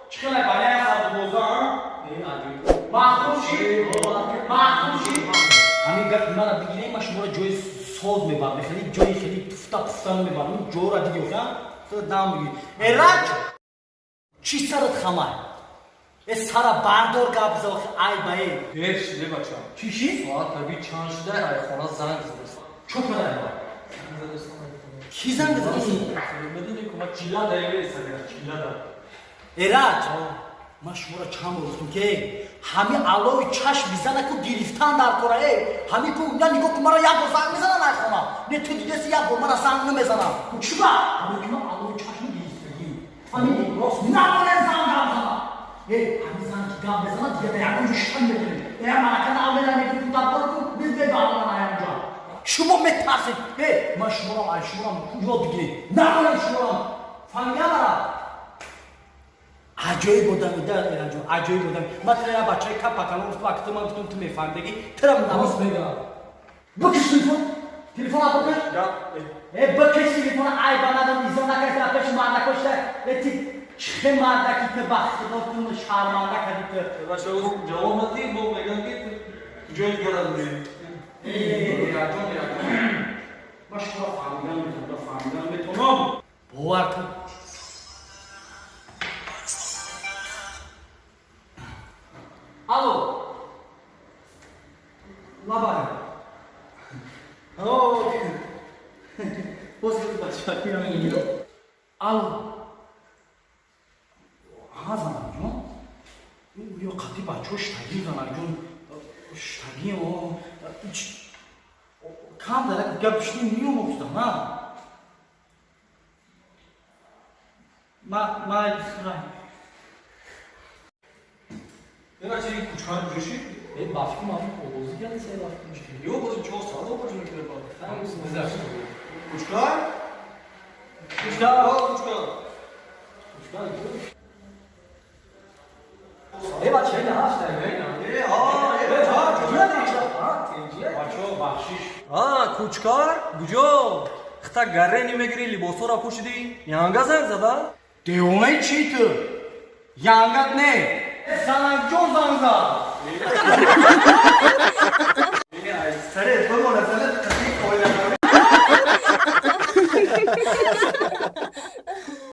چقدر باید ساعت بودم؟ مخوشی همین گفت من بگیریم ما شما را جای ساز میبرم خیلی جای خیلی تفتن میبرم جو را دیگه خواهم تو دام بگیر ایرج چی سرت خمای؟ سر باردار گاب زاخ ای بای دیر شده بچه چیشی؟ ساعت تبی چند شده ای خانه زنگ زده چون کنه کی زنگ زده؟ بدونی که ما چیلا دایره سگر چیلا دا ایرج ما شما را چند گفتم که همین علاوه چشم میزنه که گرفتن در کره همین که اونجا نگاه که مرا یک بار زنگ میزنه نخونم نه تو دیگه یک بار مرا زنگ نمیزنم چی با؟ همین که من علاوه چشم گرفتگی همین راست نباید زنگ بزنم همین زنگ که گم بزنه دیگه دیگه شکن بکنیم دیگه من اکنه اولا میگه تو دبار کن بیز بگه آلا من اینجا شما میترسید من شما را یاد بگیرید نباید شما را فهمیدم مرا عجایب بودم ایران جان عجایب بودم من ترا بچه کپ پکنم وقت من گفتم تو میفهمیدی ترا نماز بگا بکش تلفن بکش بکش تلفن ای بنادم ایزا نکرد آتش من نکشته تی چه مردکی که بخت دادتون شرمنده کردی تو بچه او جواب ندید با میگن که جای گرم دید ایران جان من شما فهمیدم میتونم باور کن الو لاباره اوه باز بچه ها میگیرم الو ها زنم جون یا قطعی بچه ها شتگی زنم جون شتگی و کم داره که گپشتی میوم افتم نه ما خرم بچه این کوچکار جوشی بافی ما بازی کردن سه بافی مشکلی یو بازی چه ساده بازی میکنه با کوچکار بچه این هست کوچکار گوجو خطا گره نمیگیری لباسو را پوشیدی یانگا زنگ زده دیونه چی تو یانگت نه سلام جون زنگ زد سره بگو سره